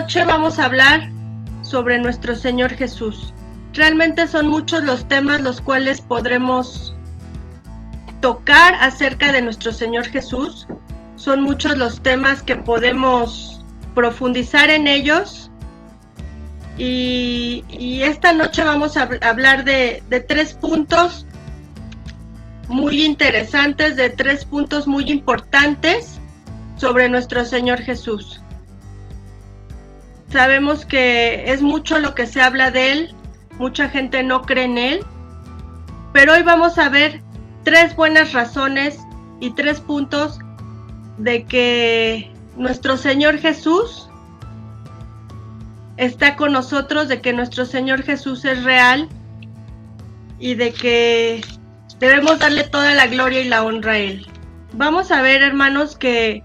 noche vamos a hablar sobre nuestro Señor Jesús. Realmente son muchos los temas los cuales podremos tocar acerca de nuestro Señor Jesús. Son muchos los temas que podemos profundizar en ellos. Y esta noche vamos a hablar de 3 puntos muy interesantes, de 3 puntos muy importantes sobre nuestro Señor Jesús. Sabemos que es mucho lo que se habla de Él, mucha gente no cree en Él, pero hoy vamos a ver 3 buenas razones y 3 puntos de que nuestro Señor Jesús está con nosotros, de que nuestro Señor Jesús es real y de que debemos darle toda la gloria y la honra a Él. Vamos a ver, hermanos, que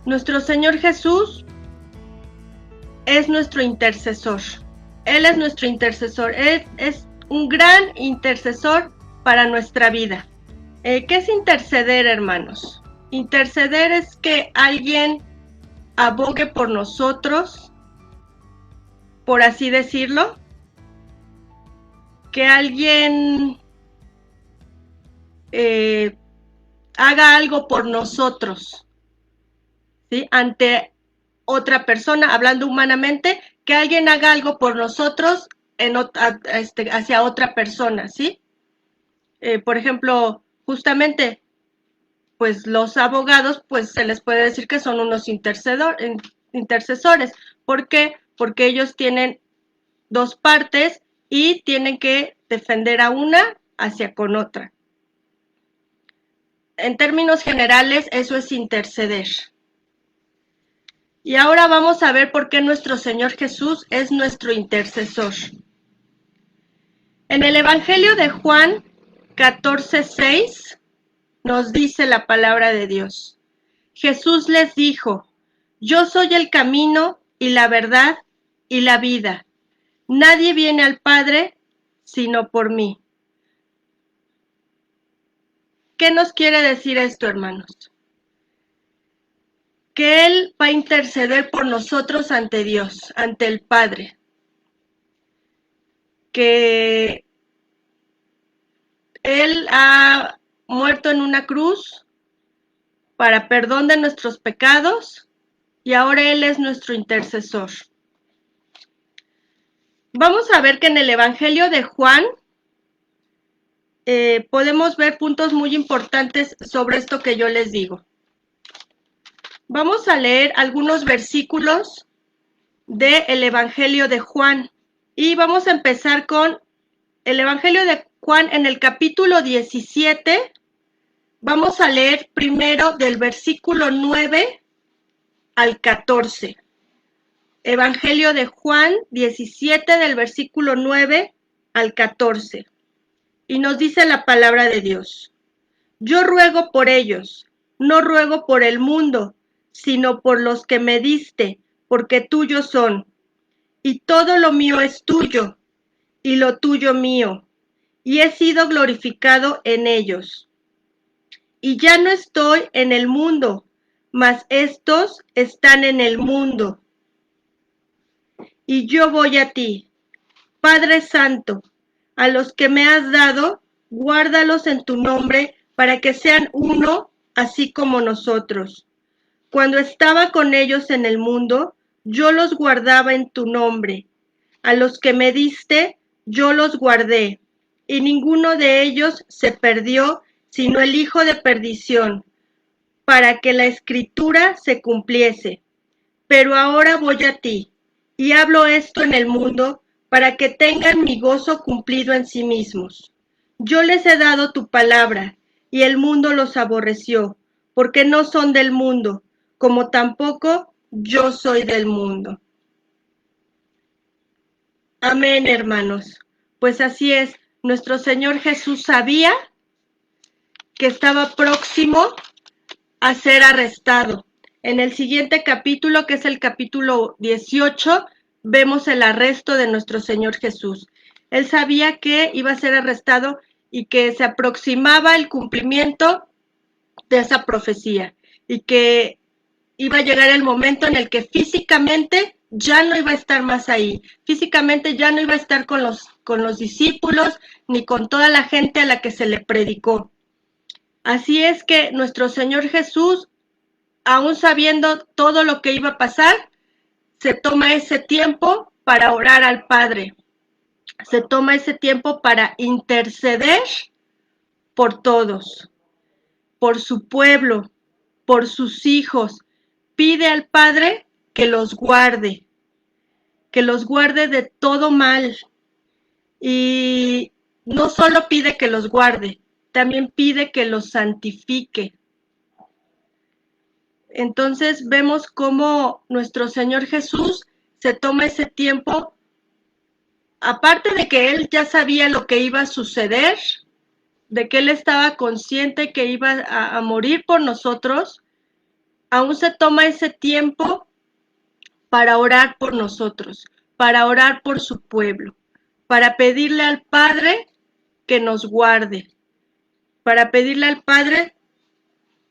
nuestro Señor Jesús es nuestro intercesor. Él es nuestro intercesor. Él es un gran intercesor para nuestra vida. ¿Qué es interceder, hermanos? Interceder es que alguien abogue por nosotros, por así decirlo. Que alguien haga algo por nosotros, ¿sí? Ante otra persona, hablando humanamente, que alguien haga algo por nosotros hacia otra persona, ¿sí? Por ejemplo, justamente, pues los abogados, pues se les puede decir que son unos intercesores. ¿Por qué? Porque ellos tienen 2 partes y tienen que defender a una hacia con otra. En términos generales, eso es interceder. Y ahora vamos a ver por qué nuestro Señor Jesús es nuestro intercesor. En el Evangelio de Juan 14:6 nos dice la palabra de Dios. Jesús les dijo: yo soy el camino y la verdad y la vida. Nadie viene al Padre sino por mí. ¿Qué nos quiere decir esto, hermanos? Que Él va a interceder por nosotros ante Dios, ante el Padre. Que Él ha muerto en una cruz para perdón de nuestros pecados y ahora Él es nuestro intercesor. Vamos a ver que en el Evangelio de Juan podemos ver puntos muy importantes sobre esto que yo les digo. Vamos a leer algunos versículos del Evangelio de Juan y vamos a empezar con el Evangelio de Juan en el capítulo 17. Vamos a leer primero del versículo 9 al 14. Evangelio de Juan 17 del versículo 9 al 14. Y nos dice la palabra de Dios: yo ruego por ellos, no ruego por el mundo, sino por los que me diste, porque tuyos son. Y todo lo mío es tuyo, y lo tuyo mío, y he sido glorificado en ellos. Y ya no estoy en el mundo, mas estos están en el mundo. Y yo voy a ti, Padre Santo, a los que me has dado, guárdalos en tu nombre, para que sean uno, así como nosotros. Cuando estaba con ellos en el mundo, yo los guardaba en tu nombre. A los que me diste, yo los guardé, y ninguno de ellos se perdió, sino el hijo de perdición, para que la escritura se cumpliese. Pero ahora voy a ti, y hablo esto en el mundo, para que tengan mi gozo cumplido en sí mismos. Yo les he dado tu palabra, y el mundo los aborreció, porque no son del mundo, como tampoco yo soy del mundo. Amén, hermanos. Pues así es, nuestro Señor Jesús sabía que estaba próximo a ser arrestado. En el siguiente capítulo, que es el capítulo 18, vemos el arresto de nuestro Señor Jesús. Él sabía que iba a ser arrestado y que se aproximaba el cumplimiento de esa profecía y que iba a llegar el momento en el que físicamente ya no iba a estar más ahí. Físicamente ya no iba a estar con los discípulos ni con toda la gente a la que se le predicó. Así es que nuestro Señor Jesús, aún sabiendo todo lo que iba a pasar, se toma ese tiempo para orar al Padre. Se toma ese tiempo para interceder por todos, por su pueblo, por sus hijos. Pide al Padre que los guarde de todo mal. Y no solo pide que los guarde, también pide que los santifique. Entonces vemos cómo nuestro Señor Jesús se toma ese tiempo, aparte de que Él ya sabía lo que iba a suceder, de que Él estaba consciente que iba a morir por nosotros, aún se toma ese tiempo para orar por nosotros, para orar por su pueblo, para pedirle al Padre que nos guarde, para pedirle al Padre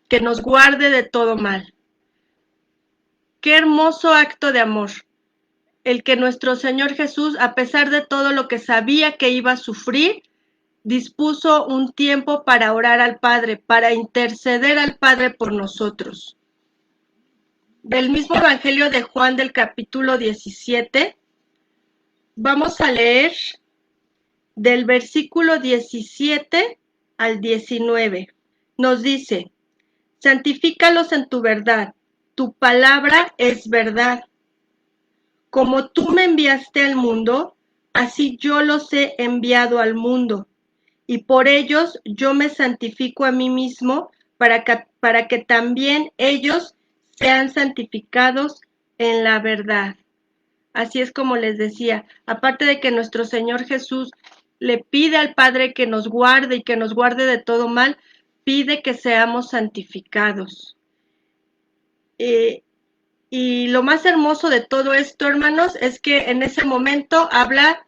que nos guarde de todo mal. Qué hermoso acto de amor, el que nuestro Señor Jesús, a pesar de todo lo que sabía que iba a sufrir, dispuso un tiempo para orar al Padre, para interceder al Padre por nosotros. Del mismo Evangelio de Juan del capítulo 17, vamos a leer del versículo 17 al 19. Nos dice: santifícalos en tu verdad, tu palabra es verdad. Como tú me enviaste al mundo, así yo los he enviado al mundo, y por ellos yo me santifico a mí mismo, para que también ellos sean santificados en la verdad. Así es como les decía, aparte de que nuestro Señor Jesús le pide al Padre que nos guarde y que nos guarde de todo mal, pide que seamos santificados. Y lo más hermoso de todo esto, hermanos, es que en ese momento habla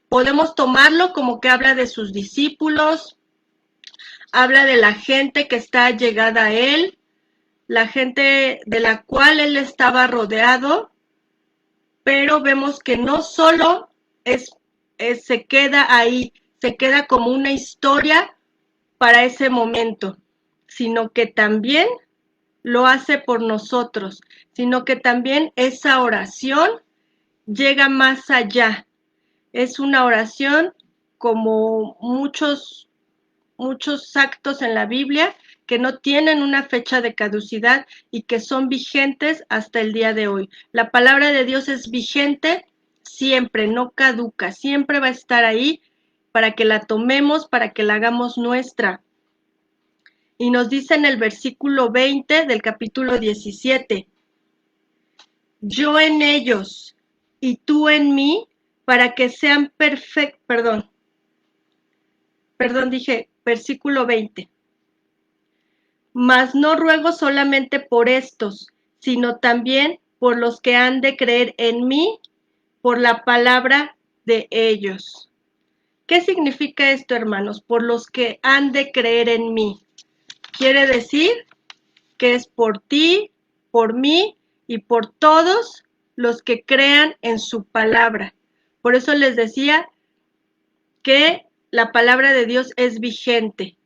podemos tomarlo como que habla de sus discípulos, habla de la gente que está llegada a él, la gente de la cual él estaba rodeado, pero vemos que no solo se queda ahí, se queda como una historia para ese momento, sino que también lo hace por nosotros, sino que también esa oración llega más allá. Es una oración como muchos actos en la Biblia que no tienen una fecha de caducidad y que son vigentes hasta el día de hoy. La palabra de Dios es vigente siempre, no caduca, siempre va a estar ahí para que la tomemos, para que la hagamos nuestra. Y nos dice en el versículo 20 del capítulo 17, yo en ellos y tú en mí, para que sean perfectos, dije versículo 20. Mas no ruego solamente por estos, sino también por los que han de creer en mí por la palabra de ellos. ¿Qué significa esto, hermanos? Por los que han de creer en mí. Quiere decir que es por ti, por mí y por todos los que crean en su palabra. Por eso les decía que la palabra de Dios es vigente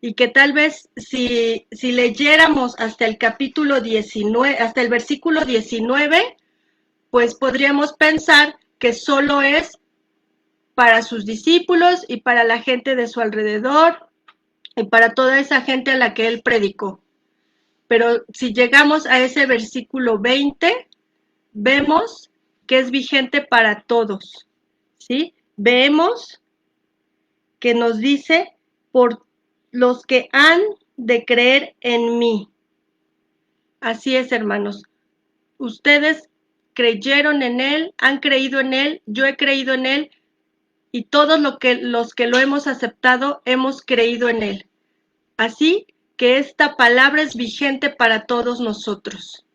y que tal vez si leyéramos hasta el capítulo 19, hasta el versículo 19, pues podríamos pensar que solo es para sus discípulos y para la gente de su alrededor y para toda esa gente a la que él predicó. Pero si llegamos a ese versículo 20, vemos que es vigente para todos, ¿sí? Vemos que nos dice por los que han de creer en mí. Así es, hermanos. Ustedes creyeron en él, han creído en él, yo he creído en él y todos los que lo hemos aceptado hemos creído en él. Así que esta palabra es vigente para todos nosotros.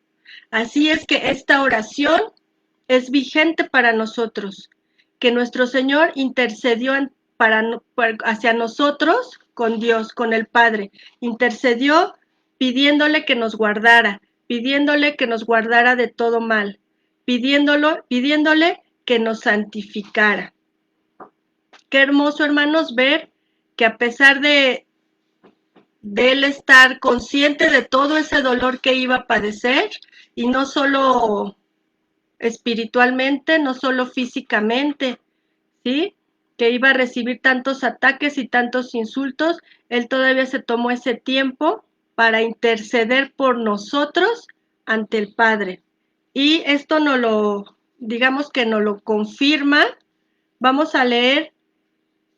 Así es que esta oración es vigente para nosotros, que nuestro Señor intercedió hacia nosotros con Dios, con el Padre. Intercedió pidiéndole que nos guardara, pidiéndole que nos guardara de todo mal, pidiéndole que nos santificara. Qué hermoso, hermanos, ver que a pesar de él estar consciente de todo ese dolor que iba a padecer, y no solo espiritualmente, no solo físicamente, ¿sí? Que iba a recibir tantos ataques y tantos insultos, él todavía se tomó ese tiempo para interceder por nosotros ante el Padre. Y esto digamos que nos lo confirma. Vamos a leer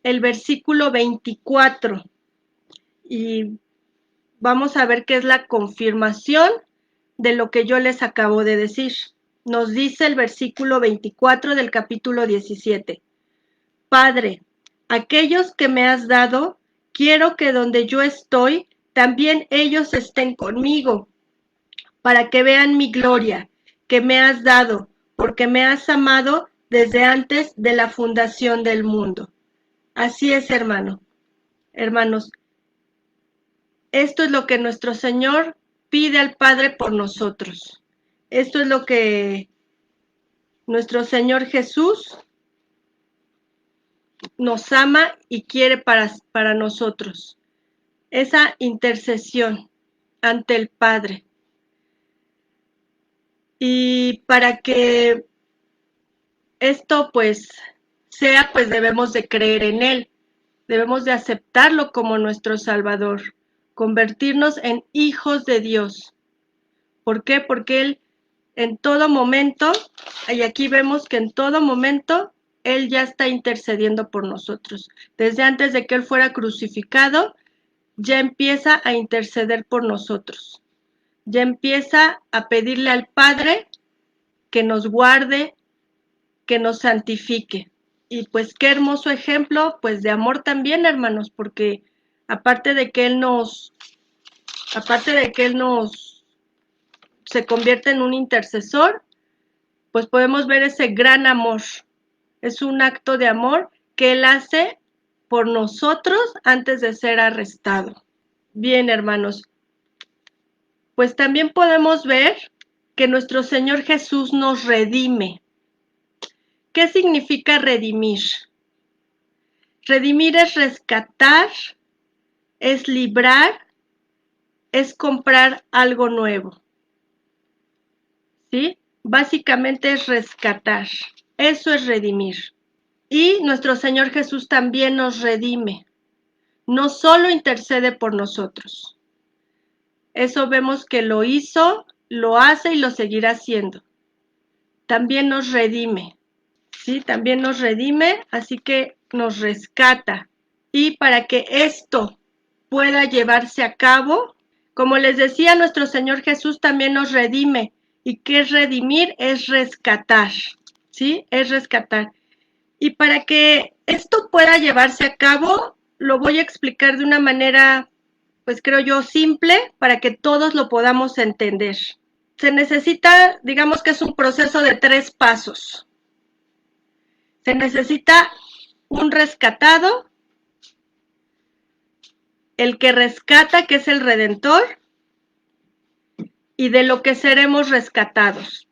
el versículo 24 y vamos a ver qué es la confirmación de lo que yo les acabo de decir. Nos dice el versículo 24 del capítulo 17. Padre, aquellos que me has dado, quiero que donde yo estoy, también ellos estén conmigo, para que vean mi gloria que me has dado, porque me has amado desde antes de la fundación del mundo. Así es, hermanos. Esto es lo que nuestro Señor pide al Padre por nosotros. Esto es lo que nuestro Señor Jesús nos ama y quiere para nosotros. Esa intercesión ante el Padre. Y para que esto pues sea, pues debemos de creer en Él. Debemos de aceptarlo como nuestro Salvador. Convertirnos en hijos de Dios. ¿Por qué? Porque Él en todo momento, y aquí vemos que en todo momento, Él ya está intercediendo por nosotros. Desde antes de que Él fuera crucificado, ya empieza a interceder por nosotros. Ya empieza a pedirle al Padre que nos guarde, que nos santifique. Y pues qué hermoso ejemplo, pues de amor también, hermanos, porque aparte de que Él se convierte en un intercesor, pues podemos ver ese gran amor. Es un acto de amor que Él hace por nosotros antes de ser arrestado. Bien, hermanos, pues también podemos ver que nuestro Señor Jesús nos redime. ¿Qué significa redimir? Redimir es rescatar, es librar, es comprar algo nuevo. ¿Sí? Básicamente es rescatar. Eso es redimir. Y nuestro Señor Jesús también nos redime. No solo intercede por nosotros. Eso vemos que lo hizo, lo hace y lo seguirá haciendo. También nos redime. ¿Sí? También nos redime, así que nos rescata. Y para que esto pueda llevarse a cabo, como les decía, nuestro Señor Jesús también nos redime. ¿Y qué es redimir? Es rescatar, ¿sí? Es rescatar. Y para que esto pueda llevarse a cabo, lo voy a explicar de una manera, pues creo yo, simple, para que todos lo podamos entender. Se necesita, digamos que es un proceso de 3 pasos. Se necesita un rescatado, el que rescata, que es el Redentor, y de lo que seremos rescatados.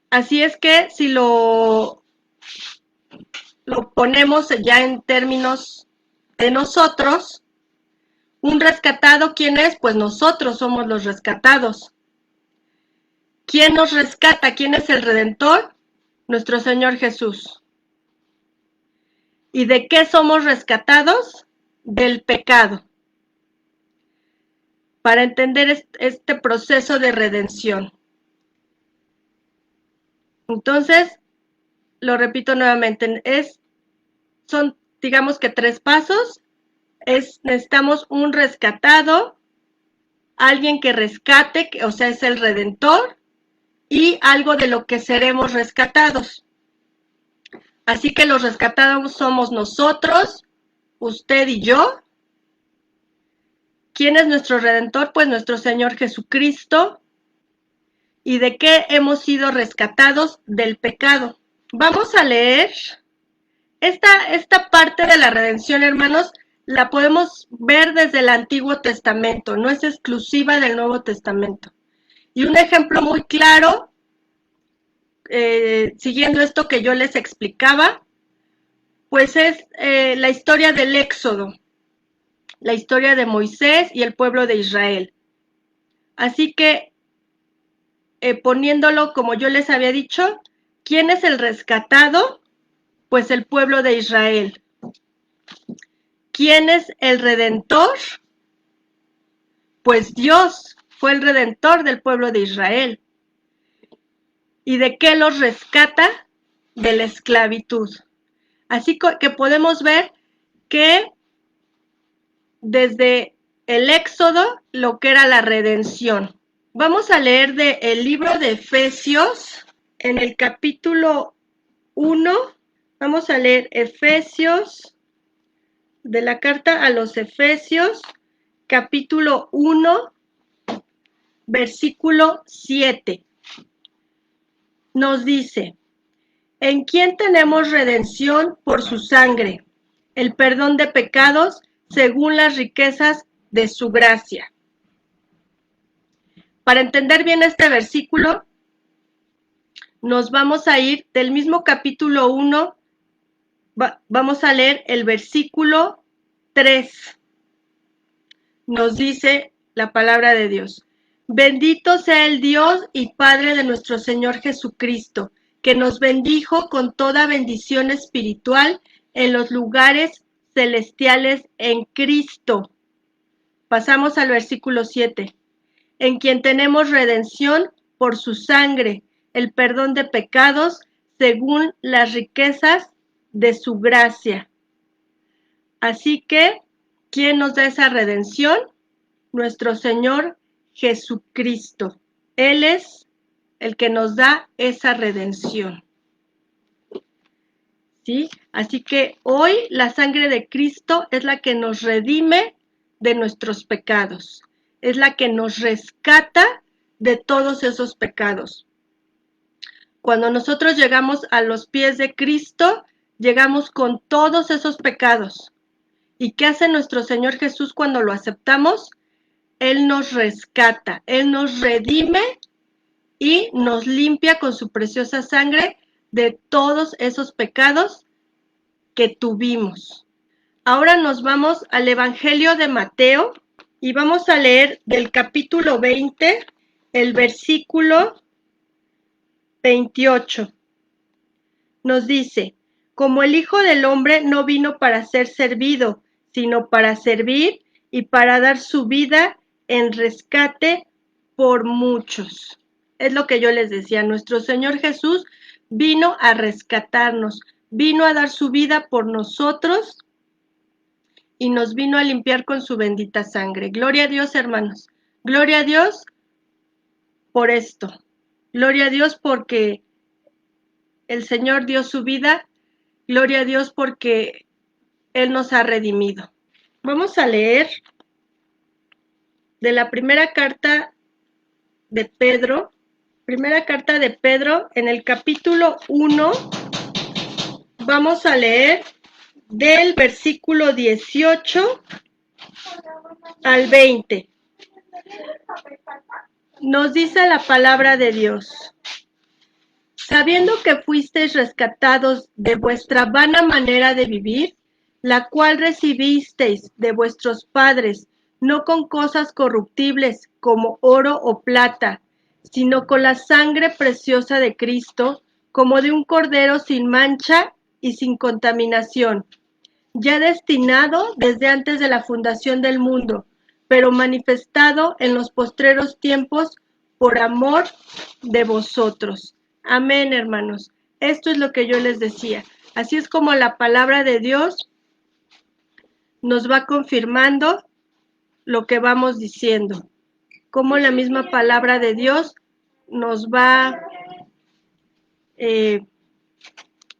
Así es que si lo ponemos ya en términos de nosotros, un rescatado, ¿quién es? Pues nosotros somos los rescatados. ¿Quién nos rescata? ¿Quién es el Redentor? Nuestro Señor Jesús. ¿Y de qué somos rescatados? Del pecado. Para entender este proceso de redención. Entonces, lo repito nuevamente, son digamos que 3 pasos. Necesitamos un rescatado, alguien que rescate, o sea, es el Redentor, y algo de lo que seremos rescatados. Así que los rescatados somos nosotros, usted y yo. ¿Quién es nuestro Redentor? Pues nuestro Señor Jesucristo. ¿Y de qué hemos sido rescatados? Del pecado. Vamos a leer esta parte de la redención, hermanos. la podemos ver desde el Antiguo Testamento, no es exclusiva del Nuevo Testamento. Y un ejemplo muy claro, siguiendo esto que yo les explicaba, pues es la historia del Éxodo, la historia de Moisés y el pueblo de Israel. Así que, poniéndolo como yo les había dicho, ¿quién es el rescatado? Pues el pueblo de Israel. ¿Quién es el redentor? Pues Dios fue el redentor del pueblo de Israel. ¿Y de qué los rescata? De la esclavitud. Así que podemos ver que desde el Éxodo lo que era la redención. Vamos a leer del libro de Efesios en el capítulo 1. Vamos a leer Efesios, de la carta a los Efesios, capítulo 1, versículo 7. Nos dice: en quien tenemos redención por su sangre, el perdón de pecados según las riquezas de su gracia. Para entender bien este versículo, nos vamos a ir del mismo capítulo 1, vamos a leer el versículo 3. Nos dice la palabra de Dios: bendito sea el Dios y Padre de nuestro Señor Jesucristo, que nos bendijo con toda bendición espiritual en los lugares celestiales en Cristo. Pasamos al versículo 7. En quien tenemos redención por su sangre, el perdón de pecados según las riquezas de su gracia. Así que, ¿quién nos da esa redención? Nuestro Señor Jesucristo. Él es el que nos da esa redención. ¿Sí? Así que hoy la sangre de Cristo es la que nos redime de nuestros pecados. Es la que nos rescata de todos esos pecados. Cuando nosotros llegamos a los pies de Cristo, llegamos con todos esos pecados. ¿Y qué hace nuestro Señor Jesús cuando lo aceptamos? Él nos rescata, Él nos redime y nos limpia con su preciosa sangre de todos esos pecados que tuvimos. Ahora nos vamos al Evangelio de Mateo y vamos a leer del capítulo 20, el versículo 28. Nos dice: como el Hijo del Hombre no vino para ser servido, sino para servir y para dar su vida en rescate por muchos. Es lo que yo les decía, nuestro Señor Jesús vino a rescatarnos, vino a dar su vida por nosotros y nos vino a limpiar con su bendita sangre. Gloria a Dios, hermanos. Gloria a Dios por esto. Gloria a Dios porque el Señor dio su vida. Gloria a Dios porque Él nos ha redimido. Vamos a leer de la primera carta de Pedro en el capítulo 1, vamos a leer del versículo 18 al 20. Nos dice la palabra de Dios: sabiendo que fuisteis rescatados de vuestra vana manera de vivir, la cual recibisteis de vuestros padres, no con cosas corruptibles como oro o plata, sino con la sangre preciosa de Cristo, como de un cordero sin mancha y sin contaminación, ya destinado desde antes de la fundación del mundo, pero manifestado en los postreros tiempos por amor de vosotros. Amén, hermanos. Esto es lo que yo les decía. Así es como la palabra de Dios nos va confirmando lo que vamos diciendo. Como la misma palabra de Dios nos va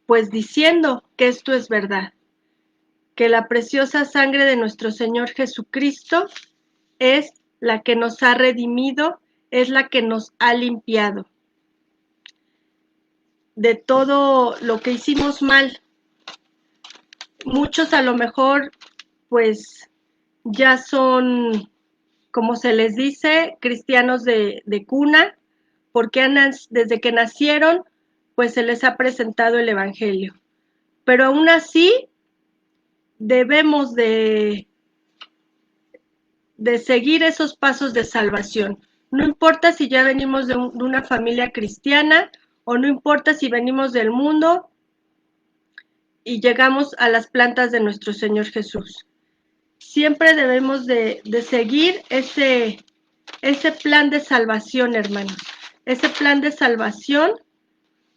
pues diciendo que esto es verdad. Que la preciosa sangre de nuestro Señor Jesucristo es la que nos ha redimido, es la que nos ha limpiado de todo lo que hicimos mal. Muchos a lo mejor pues ya son, como se les dice, cristianos de cuna, porque desde que nacieron, pues se les ha presentado el Evangelio. Pero aún así, debemos de seguir esos pasos de salvación. No importa si ya venimos de una familia cristiana o no importa si venimos del mundo y llegamos a las plantas de nuestro Señor Jesús. Siempre debemos de seguir ese plan de salvación, hermanos. Ese plan de salvación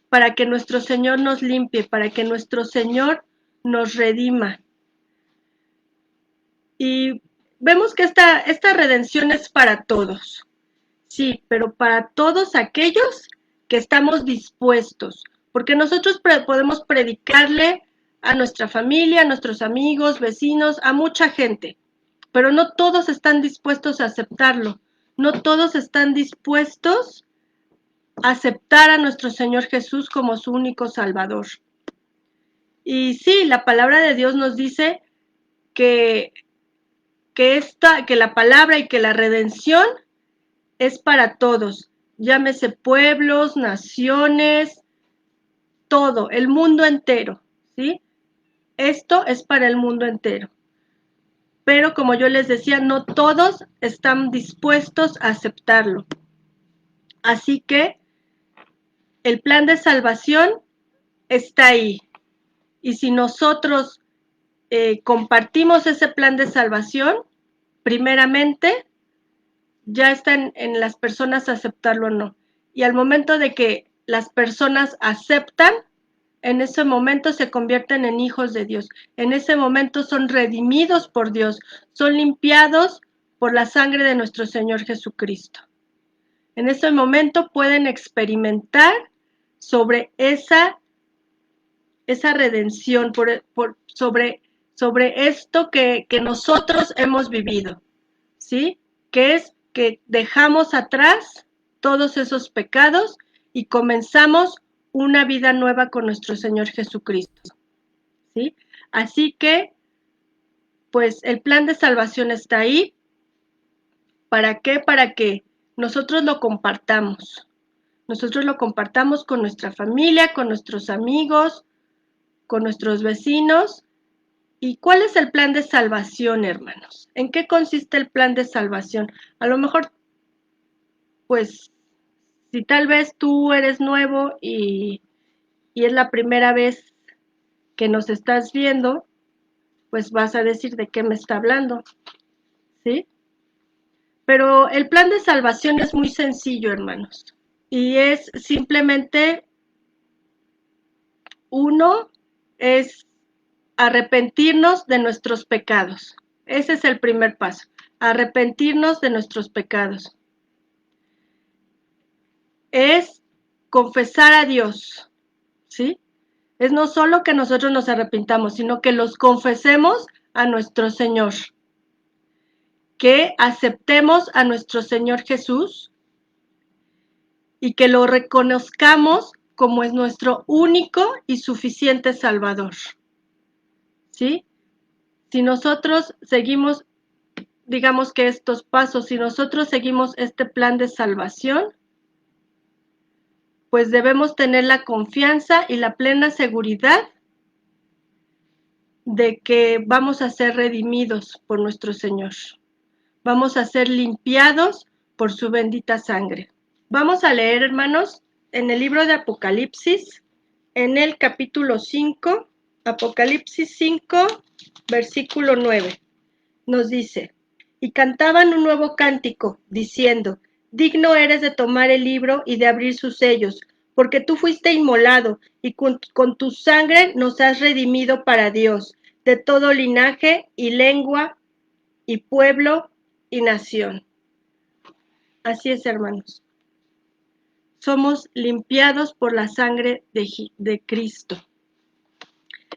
para que nuestro Señor nos limpie, para que nuestro Señor nos redima. Y vemos que esta redención es para todos. Sí, pero para todos aquellos que estamos dispuestos, porque nosotros podemos predicarle a nuestra familia, a nuestros amigos, vecinos, a mucha gente, pero no todos están dispuestos a aceptarlo, no todos están dispuestos a aceptar a nuestro Señor Jesús como su único Salvador. Y sí, la palabra de Dios nos dice que la palabra y que la redención es para todos, llámese pueblos, naciones, todo, el mundo entero, ¿sí? Esto es para el mundo entero. Pero como yo les decía, no todos están dispuestos a aceptarlo. Así que el plan de salvación está ahí. Y si nosotros compartimos ese plan de salvación, primeramente, ya está en las personas aceptarlo o no. Y al momento de que las personas aceptan, en ese momento se convierten en hijos de Dios. En ese momento son redimidos por Dios, son limpiados por la sangre de nuestro Señor Jesucristo. En ese momento pueden experimentar sobre esa redención, sobre esto que nosotros hemos vivido, ¿sí? Que es que dejamos atrás todos esos pecados y comenzamos una vida nueva con nuestro Señor Jesucristo, ¿sí? Así que, pues el plan de salvación está ahí. ¿Para qué? Para que nosotros lo compartamos. Nosotros lo compartamos con nuestra familia, con nuestros amigos, con nuestros vecinos. ¿Y cuál es el plan de salvación, hermanos? ¿En qué consiste el plan de salvación? A lo mejor, pues, si tal vez tú eres nuevo y es la primera vez que nos estás viendo, pues vas a decir de qué me está hablando, ¿sí? Pero el plan de salvación es muy sencillo, hermanos, y es simplemente uno, es arrepentirnos de nuestros pecados. Ese es el primer paso, arrepentirnos de nuestros pecados. Es confesar a Dios, ¿sí? Es no solo que nosotros nos arrepintamos, sino que los confesemos a nuestro Señor, que aceptemos a nuestro Señor Jesús y que lo reconozcamos como es nuestro único y suficiente Salvador, ¿sí? Si nosotros seguimos, digamos que estos pasos, si nosotros seguimos este plan de salvación, pues debemos tener la confianza y la plena seguridad de que vamos a ser redimidos por nuestro Señor. Vamos a ser limpiados por su bendita sangre. Vamos a leer, hermanos, en el libro de Apocalipsis, en el capítulo 5, Apocalipsis 5, versículo 9. Nos dice: y cantaban un nuevo cántico, diciendo: digno eres de tomar el libro y de abrir sus sellos, porque tú fuiste inmolado, y con tu sangre nos has redimido para Dios, de todo linaje y lengua y pueblo y nación. Así es, hermanos. Somos limpiados por la sangre de Cristo.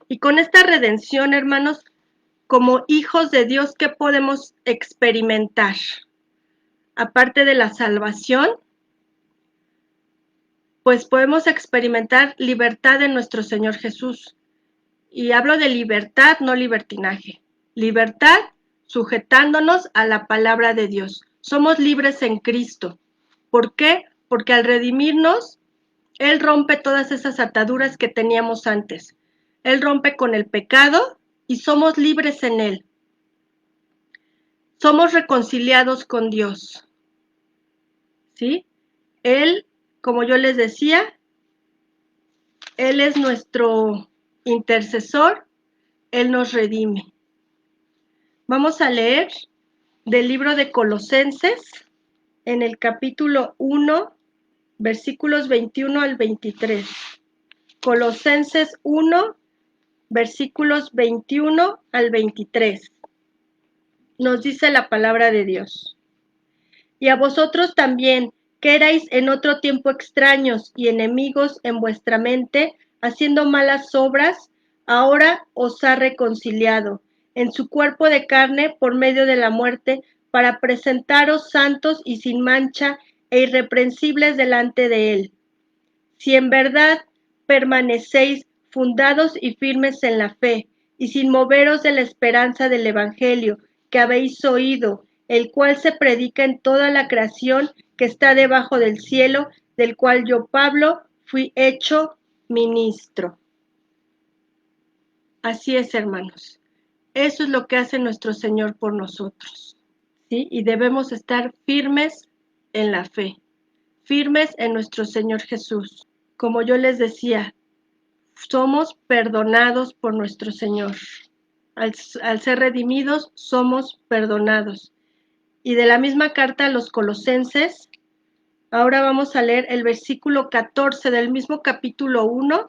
Y con esta redención, hermanos, como hijos de Dios, ¿qué podemos experimentar? Aparte de la salvación, pues podemos experimentar libertad en nuestro Señor Jesús. Y hablo de libertad, no libertinaje. Libertad, sujetándonos a la palabra de Dios. Somos libres en Cristo. ¿Por qué? Porque al redimirnos, Él rompe todas esas ataduras que teníamos antes. Él rompe con el pecado y somos libres en Él. Somos reconciliados con Dios. ¿Sí? Él, como yo les decía, Él es nuestro intercesor, Él nos redime. Vamos a leer del libro de Colosenses, en el capítulo 1, versículos 21 al 23. Colosenses 1, versículos 21 al 23. Nos dice la palabra de Dios. Y a vosotros también, que erais en otro tiempo extraños y enemigos en vuestra mente, haciendo malas obras, ahora os ha reconciliado en su cuerpo de carne por medio de la muerte, para presentaros santos y sin mancha e irreprensibles delante de Él. Si en verdad permanecéis fundados y firmes en la fe, y sin moveros de la esperanza del Evangelio que habéis oído, el cual se predica en toda la creación que está debajo del cielo, del cual yo, Pablo, fui hecho ministro. Así es, hermanos. Eso es lo que hace nuestro Señor por nosotros, ¿sí? Y debemos estar firmes en la fe, firmes en nuestro Señor Jesús. Como yo les decía, somos perdonados por nuestro Señor. Al ser redimidos, somos perdonados. Y de la misma carta a los Colosenses, ahora vamos a leer el versículo 14 del mismo capítulo 1,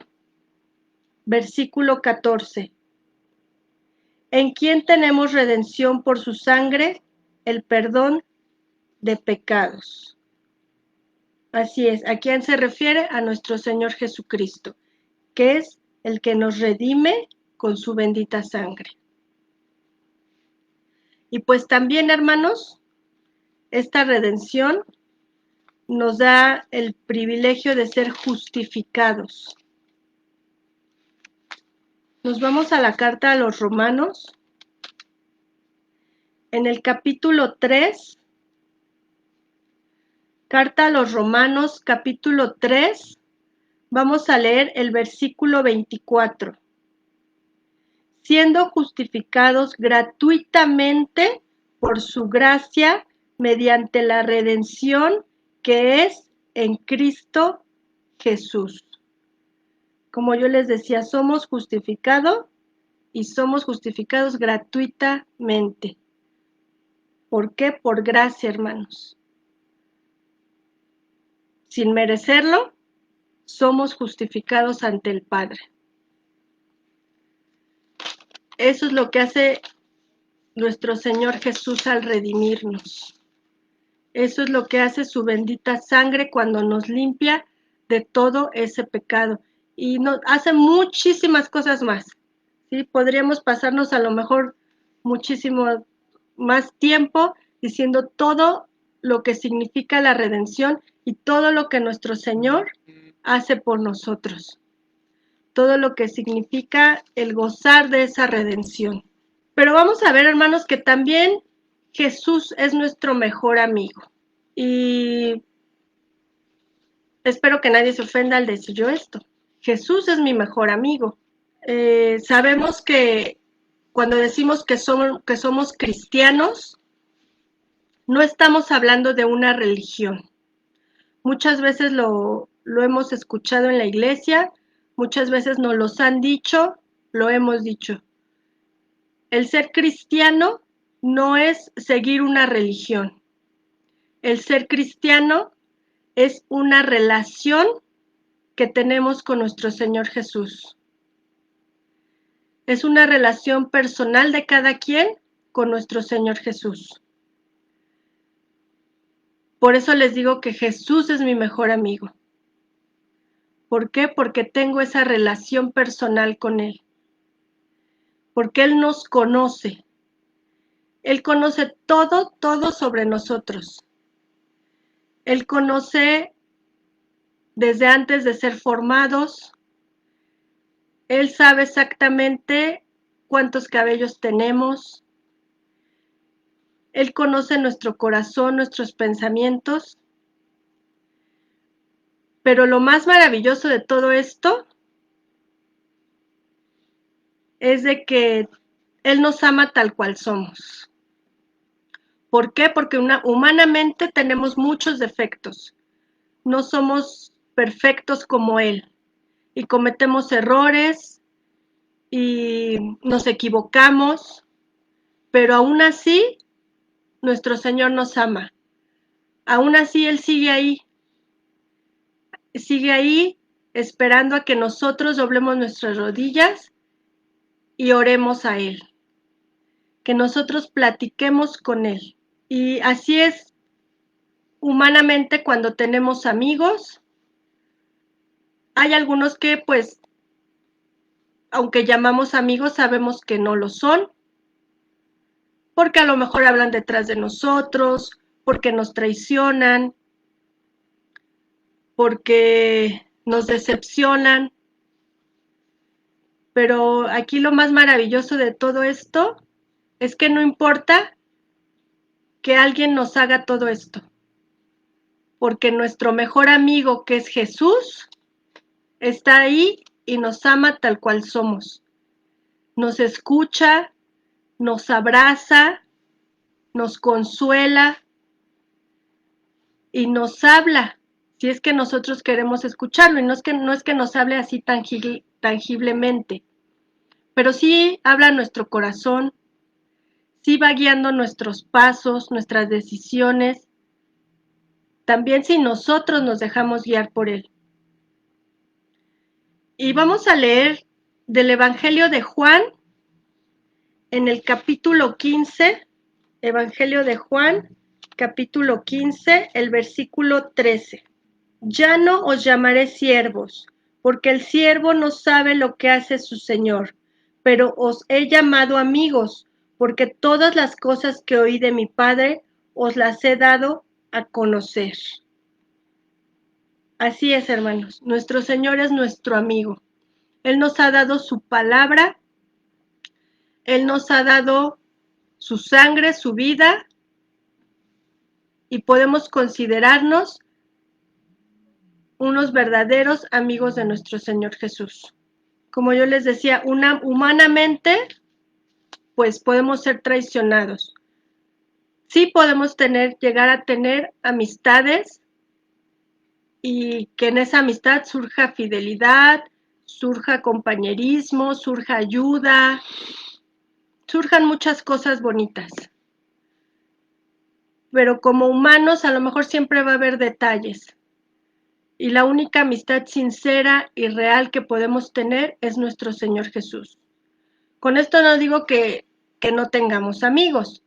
versículo 14. En quien tenemos redención por su sangre, el perdón de pecados. Así es, ¿a quién se refiere? A nuestro Señor Jesucristo, que es el que nos redime con su bendita sangre. Y pues también, hermanos, esta redención nos da el privilegio de ser justificados. Nos vamos a la carta a los Romanos. En el capítulo 3, carta a los Romanos, capítulo 3, vamos a leer el versículo 24. Siendo justificados gratuitamente por su gracia mediante la redención que es en Cristo Jesús. Como yo les decía, somos justificados y somos justificados gratuitamente. ¿Por qué? Por gracia, hermanos. Sin merecerlo, somos justificados ante el Padre. Eso es lo que hace nuestro Señor Jesús al redimirnos. Eso es lo que hace su bendita sangre cuando nos limpia de todo ese pecado. Y nos hace muchísimas cosas más, ¿sí? Podríamos pasarnos a lo mejor muchísimo más tiempo diciendo todo lo que significa la redención y todo lo que nuestro Señor hace por nosotros. Todo lo que significa el gozar de esa redención. Pero vamos a ver, hermanos, que también Jesús es nuestro mejor amigo. Y espero que nadie se ofenda al decir yo esto. Jesús es mi mejor amigo. Sabemos que cuando decimos que somos cristianos, no estamos hablando de una religión. Muchas veces lo hemos escuchado en la iglesia, muchas veces nos los han dicho, lo hemos dicho. El ser cristiano no es seguir una religión. El ser cristiano es una relación que tenemos con nuestro Señor Jesús. Es una relación personal de cada quien con nuestro Señor Jesús. Por eso les digo que Jesús es mi mejor amigo. ¿Por qué? Porque tengo esa relación personal con Él. Porque Él nos conoce. Él conoce todo sobre nosotros. Él conoce desde antes de ser formados. Él sabe exactamente cuántos cabellos tenemos. Él conoce nuestro corazón, nuestros pensamientos. Pero lo más maravilloso de todo esto es de que Él nos ama tal cual somos. ¿Por qué? Porque humanamente tenemos muchos defectos. No somos perfectos como Él. Y cometemos errores y nos equivocamos. Pero aún así, nuestro Señor nos ama. Aún así, Él sigue ahí. Sigue ahí esperando a que nosotros doblemos nuestras rodillas y oremos a Él. Que nosotros platiquemos con Él. Y así es humanamente cuando tenemos amigos. Hay algunos que, pues, aunque llamamos amigos, sabemos que no lo son, porque a lo mejor hablan detrás de nosotros, porque nos traicionan, porque nos decepcionan. Pero aquí lo más maravilloso de todo esto es que no importa que alguien nos haga todo esto, porque nuestro mejor amigo, que es Jesús, está ahí y nos ama tal cual somos. Nos escucha, nos abraza, nos consuela y nos habla, si es que nosotros queremos escucharlo. Y no es que nos hable así tangiblemente, pero sí habla a nuestro corazón, sí va guiando nuestros pasos, nuestras decisiones, también si nosotros nos dejamos guiar por Él. Y vamos a leer del Evangelio de Juan, en el capítulo 15, Evangelio de Juan, capítulo 15, el versículo 13. Ya no os llamaré siervos, porque el siervo no sabe lo que hace su señor, pero os he llamado amigos, porque todas las cosas que oí de mi Padre os las he dado a conocer. Así es, hermanos, nuestro Señor es nuestro amigo. Él nos ha dado su palabra, Él nos ha dado su sangre, su vida, y podemos considerarnos unos verdaderos amigos de nuestro Señor Jesús. Como yo les decía, humanamente, pues podemos ser traicionados. Sí podemos llegar a tener amistades y que en esa amistad surja fidelidad, surja compañerismo, surja ayuda, surjan muchas cosas bonitas. Pero como humanos a lo mejor siempre va a haber detalles. Y la única amistad sincera y real que podemos tener es nuestro Señor Jesús. Con esto no digo que no tengamos amigos.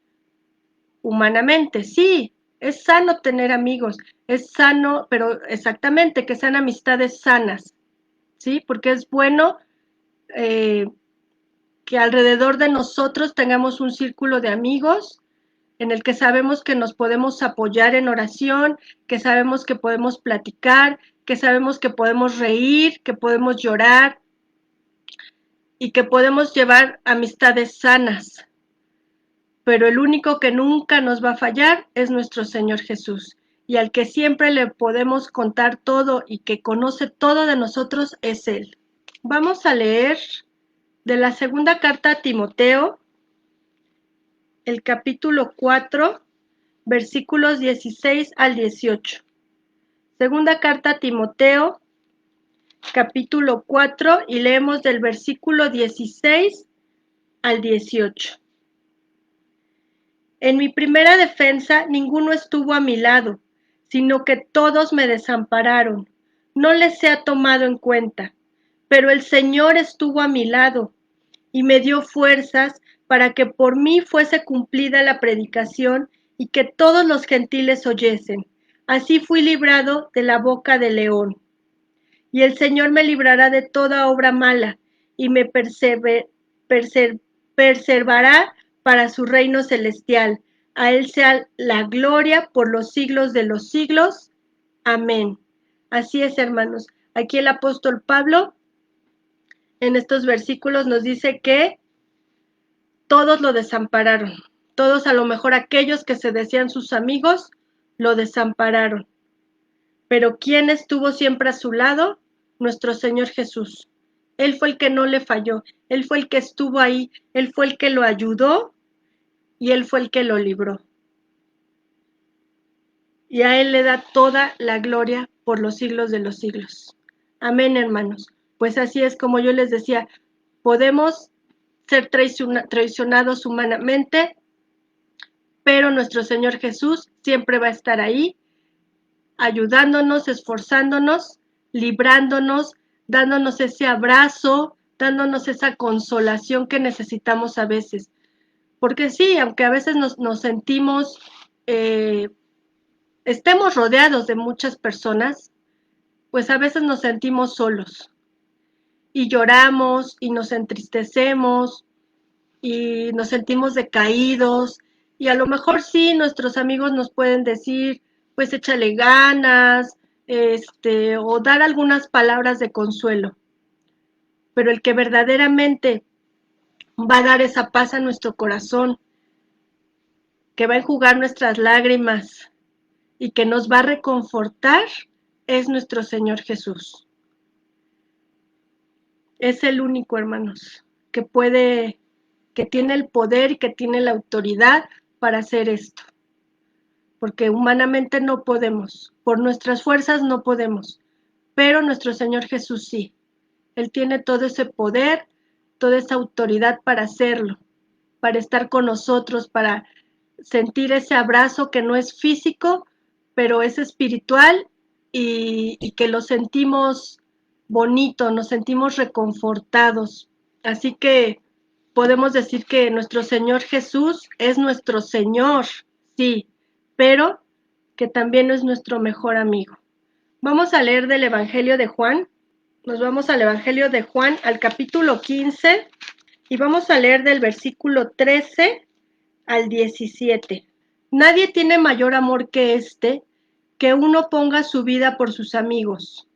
Humanamente, sí, es sano tener amigos, es sano, pero exactamente, que sean amistades sanas, ¿sí? Porque es bueno que alrededor de nosotros tengamos un círculo de amigos en el que sabemos que nos podemos apoyar en oración, que sabemos que podemos platicar, que sabemos que podemos reír, que podemos llorar y que podemos llevar amistades sanas. Pero el único que nunca nos va a fallar es nuestro Señor Jesús, y al que siempre le podemos contar todo y que conoce todo de nosotros es Él. Vamos a leer de la segunda carta a Timoteo, el capítulo 4, versículos 16 al 18. Segunda carta a Timoteo, capítulo 4, y leemos del versículo 16 al 18. En mi primera defensa ninguno estuvo a mi lado, sino que todos me desampararon. No les he tomado en cuenta, pero el Señor estuvo a mi lado y me dio fuerzas para que por mí fuese cumplida la predicación y que todos los gentiles oyesen. Así fui librado de la boca del león. Y el Señor me librará de toda obra mala y me preservará para su reino celestial. A Él sea la gloria por los siglos de los siglos. Amén. Así es, hermanos. Aquí el apóstol Pablo, en estos versículos, nos dice que todos lo desampararon. Todos, a lo mejor aquellos que se decían sus amigos, lo desampararon. Pero ¿quién estuvo siempre a su lado? Nuestro Señor Jesús. Él fue el que no le falló, Él fue el que estuvo ahí, Él fue el que lo ayudó y Él fue el que lo libró. Y a Él le da toda la gloria por los siglos de los siglos. Amén, hermanos. Pues así es, como yo les decía, podemos ser traicionados humanamente, pero nuestro Señor Jesús siempre va a estar ahí, ayudándonos, esforzándonos, librándonos, dándonos ese abrazo, dándonos esa consolación que necesitamos a veces. Porque sí, aunque a veces nos sentimos, estemos rodeados de muchas personas, pues a veces nos sentimos solos y lloramos y nos entristecemos y nos sentimos decaídos, y a lo mejor sí, nuestros amigos nos pueden decir, pues échale ganas, o dar algunas palabras de consuelo, pero el que verdaderamente va a dar esa paz a nuestro corazón, que va a enjugar nuestras lágrimas y que nos va a reconfortar, es nuestro Señor Jesús. Es el único, hermanos, que puede, que tiene el poder y que tiene la autoridad para hacer esto. Porque humanamente no podemos, por nuestras fuerzas no podemos, pero nuestro Señor Jesús sí. Él tiene todo ese poder, toda esa autoridad para hacerlo, para estar con nosotros, para sentir ese abrazo que no es físico, pero es espiritual y que lo sentimos bonito, nos sentimos reconfortados. Así que podemos decir que nuestro Señor Jesús es nuestro Señor, sí, pero que también es nuestro mejor amigo. Vamos a leer del Evangelio de Juan. Nos vamos al Evangelio de Juan, al capítulo 15, y vamos a leer del versículo 13 al 17. Nadie tiene mayor amor que este, que uno ponga su vida por sus amigos.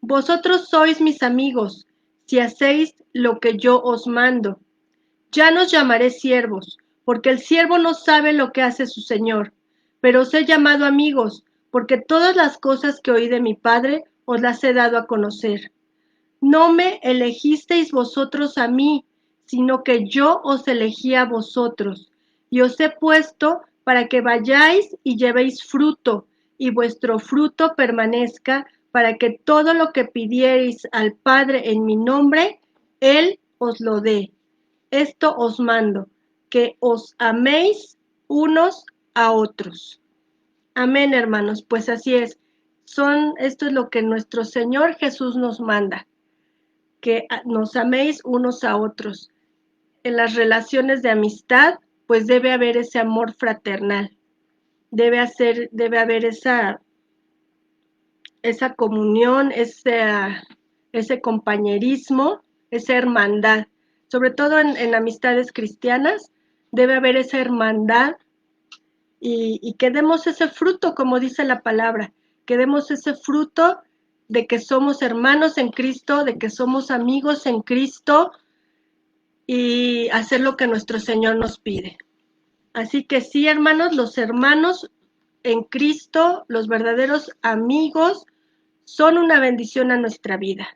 Vosotros sois mis amigos, si hacéis lo que yo os mando. Ya no os llamaré siervos, porque el siervo no sabe lo que hace su señor, pero os he llamado amigos, porque todas las cosas que oí de mi Padre os las he dado a conocer. No me elegisteis vosotros a mí, sino que yo os elegí a vosotros, y os he puesto para que vayáis y llevéis fruto, y vuestro fruto permanezca, para que todo lo que pidiereis al Padre en mi nombre, Él os lo dé. Esto os mando, que os améis unos a otros. Amén, hermanos, pues así es. Esto es lo que nuestro Señor Jesús nos manda, que nos améis unos a otros. En las relaciones de amistad, pues debe haber ese amor fraternal, debe haber esa comunión, ese compañerismo, esa hermandad. Sobre todo en amistades cristianas, debe haber esa hermandad y que demos ese fruto, como dice la palabra, que demos ese fruto de que somos hermanos en Cristo, de que somos amigos en Cristo, y hacer lo que nuestro Señor nos pide. Así que sí, hermanos, los hermanos en Cristo, los verdaderos amigos, son una bendición a nuestra vida.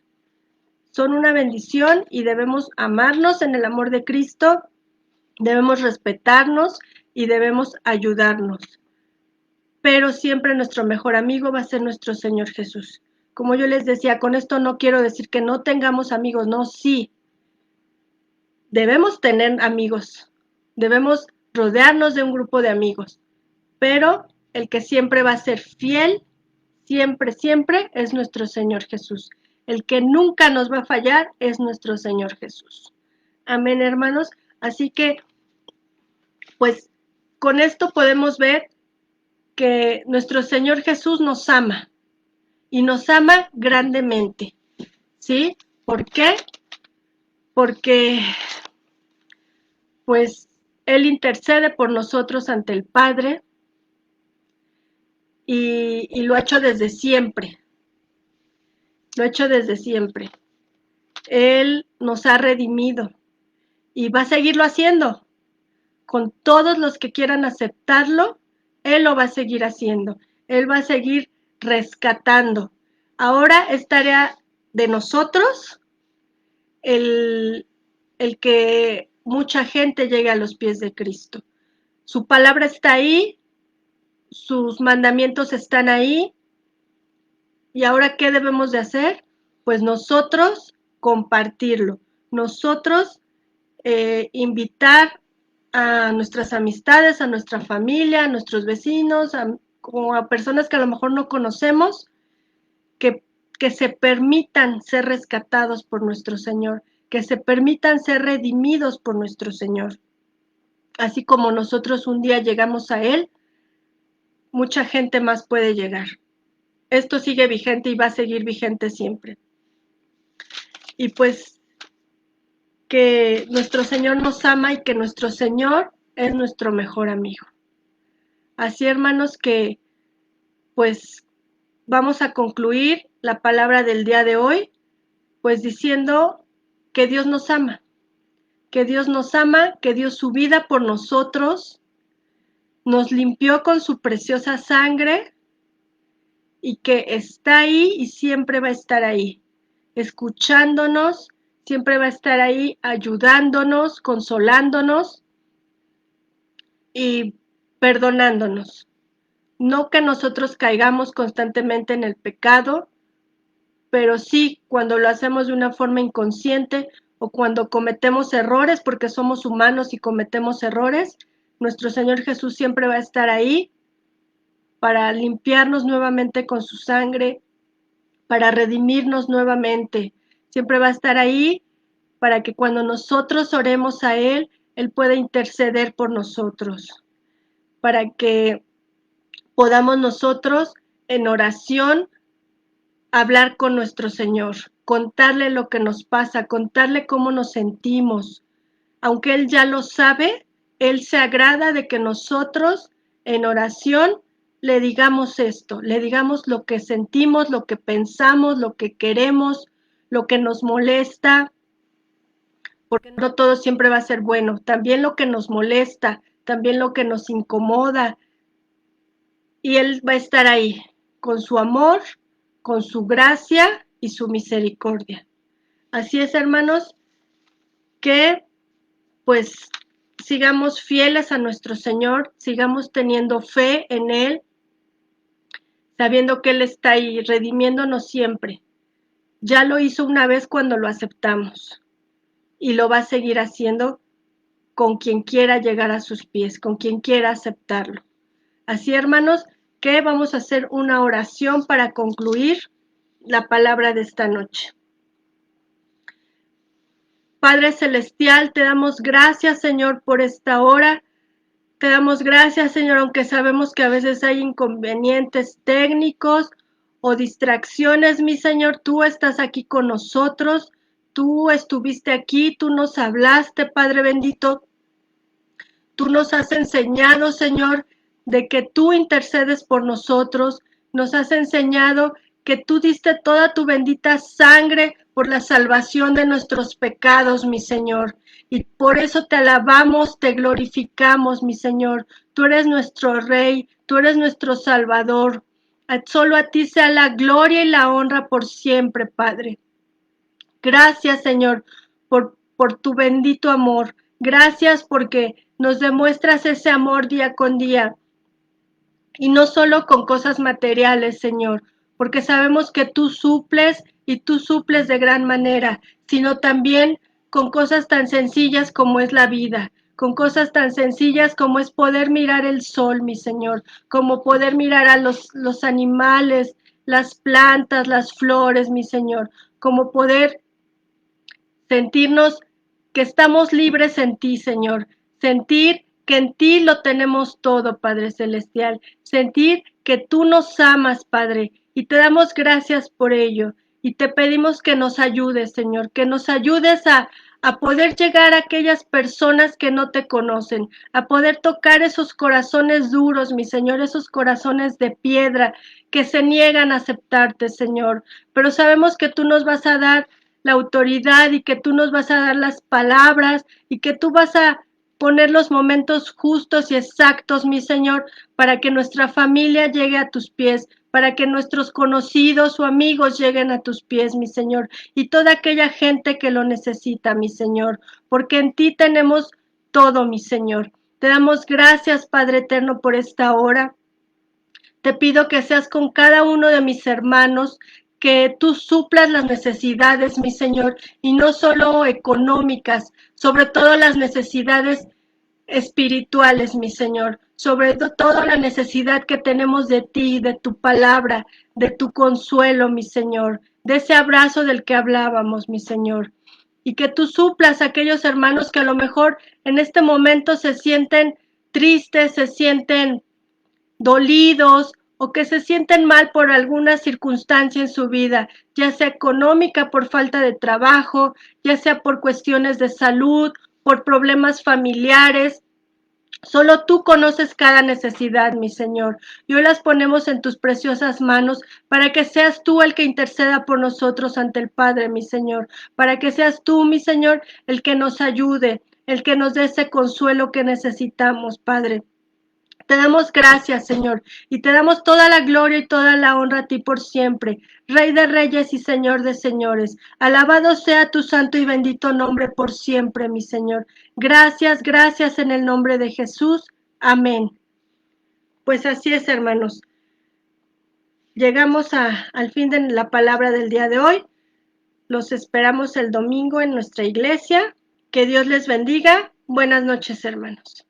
Son una bendición y debemos amarnos en el amor de Cristo, debemos respetarnos y debemos ayudarnos. Pero siempre nuestro mejor amigo va a ser nuestro Señor Jesús. Como yo les decía, con esto no quiero decir que no tengamos amigos, no, sí. Debemos tener amigos, debemos rodearnos de un grupo de amigos, pero el que siempre va a ser fiel, siempre, siempre, es nuestro Señor Jesús. El que nunca nos va a fallar es nuestro Señor Jesús. Amén, hermanos. Así que, pues, con esto podemos ver que nuestro Señor Jesús nos ama y nos ama grandemente. ¿Sí? ¿Por qué? Porque pues Él intercede por nosotros ante el Padre y lo ha hecho desde siempre. Lo ha hecho desde siempre. Él nos ha redimido y va a seguirlo haciendo. con todos los que quieran aceptarlo, Él lo va a seguir haciendo. Él va a seguir rescatando. Ahora es tarea de nosotros el que mucha gente llegue a los pies de Cristo. Su palabra está ahí, sus mandamientos están ahí. ¿Y ahora qué debemos de hacer? Pues nosotros compartirlo, nosotros invitar a nuestras amistades, a nuestra familia, a nuestros vecinos, como a personas que a lo mejor no conocemos, que se permitan ser rescatados por nuestro Señor, que se permitan ser redimidos por nuestro Señor. Así como nosotros un día llegamos a Él, mucha gente más puede llegar. Esto sigue vigente y va a seguir vigente siempre. Y pues que nuestro Señor nos ama y que nuestro Señor es nuestro mejor amigo. Así, hermanos, que pues vamos a concluir la palabra del día de hoy, pues diciendo que Dios nos ama, que Dios nos ama, que dio su vida por nosotros, nos limpió con su preciosa sangre y que está ahí y siempre va a estar ahí, escuchándonos, siempre va a estar ahí ayudándonos, consolándonos y perdonándonos. No que nosotros caigamos constantemente en el pecado, pero sí cuando lo hacemos de una forma inconsciente o cuando cometemos errores, porque somos humanos y cometemos errores, nuestro Señor Jesús siempre va a estar ahí para limpiarnos nuevamente con su sangre, para redimirnos nuevamente. Siempre va a estar ahí para que cuando nosotros oremos a Él, Él pueda interceder por nosotros, para que podamos nosotros en oración hablar con nuestro Señor, contarle lo que nos pasa, contarle cómo nos sentimos. Aunque Él ya lo sabe, Él se agrada de que nosotros en oración le digamos esto, le digamos lo que sentimos, lo que pensamos, lo que queremos, lo que nos molesta, porque no todo siempre va a ser bueno, también lo que nos molesta, también lo que nos incomoda, y Él va a estar ahí con su amor, con su gracia y su misericordia. Así es, hermanos, que pues sigamos fieles a nuestro Señor, sigamos teniendo fe en Él, sabiendo que Él está ahí redimiéndonos siempre. Ya lo hizo una vez cuando lo aceptamos y lo va a seguir haciendo con quien quiera llegar a sus pies, con quien quiera aceptarlo. Así, hermanos, que vamos a hacer una oración para concluir la palabra de esta noche. Padre Celestial, te damos gracias, Señor, por esta hora. Te damos gracias, Señor, aunque sabemos que a veces hay inconvenientes técnicos o distracciones, mi Señor, tú estás aquí con nosotros. Tú estuviste aquí, tú nos hablaste, Padre bendito. Tú nos has enseñado, Señor, de que tú intercedes por nosotros. Nos has enseñado que tú diste toda tu bendita sangre por la salvación de nuestros pecados, mi Señor. Y por eso te alabamos, te glorificamos, mi Señor. Tú eres nuestro Rey, tú eres nuestro Salvador. Solo a ti sea la gloria y la honra por siempre, Padre. Gracias, Señor, por tu bendito amor. Gracias porque nos demuestras ese amor día con día. Y no solo con cosas materiales, Señor, porque sabemos que tú suples y tú suples de gran manera, sino también con cosas tan sencillas como es la vida, con cosas tan sencillas como es poder mirar el sol, mi Señor, como poder mirar a los animales, las plantas, las flores, mi Señor, como poder sentirnos que estamos libres en ti, Señor. Sentir que en ti lo tenemos todo, Padre Celestial. Sentir que tú nos amas, Padre, y te damos gracias por ello. Y te pedimos que nos ayudes, Señor, que nos ayudes a poder llegar a aquellas personas que no te conocen, a poder tocar esos corazones duros, mi Señor, esos corazones de piedra que se niegan a aceptarte, Señor. Pero sabemos que tú nos vas a dar la autoridad y que tú nos vas a dar las palabras y que tú vas a poner los momentos justos y exactos, mi Señor, para que nuestra familia llegue a tus pies, para que nuestros conocidos o amigos lleguen a tus pies, mi Señor, y toda aquella gente que lo necesita, mi Señor, porque en ti tenemos todo, mi Señor. Te damos gracias, Padre eterno, por esta hora. Te pido que seas con cada uno de mis hermanos, que tú suplas las necesidades, mi Señor, y no solo económicas, sobre todo las necesidades espirituales, mi Señor, sobre todo la necesidad que tenemos de ti, de tu palabra, de tu consuelo, mi Señor, de ese abrazo del que hablábamos, mi Señor, y que tú suplas a aquellos hermanos que a lo mejor en este momento se sienten tristes, se sienten dolidos o que se sienten mal por alguna circunstancia en su vida, ya sea económica por falta de trabajo, ya sea por cuestiones de salud, por problemas familiares. Solo tú conoces cada necesidad, mi Señor, y hoy las ponemos en tus preciosas manos para que seas tú el que interceda por nosotros ante el Padre, mi Señor, para que seas tú, mi Señor, el que nos ayude, el que nos dé ese consuelo que necesitamos, Padre. Te damos gracias, Señor, y te damos toda la gloria y toda la honra a ti por siempre, Rey de reyes y Señor de señores. Alabado sea tu santo y bendito nombre por siempre, mi Señor. Gracias, gracias en el nombre de Jesús. Amén. Pues así es, hermanos. Llegamos al fin de la palabra del día de hoy. Los esperamos el domingo en nuestra iglesia. Que Dios les bendiga. Buenas noches, hermanos.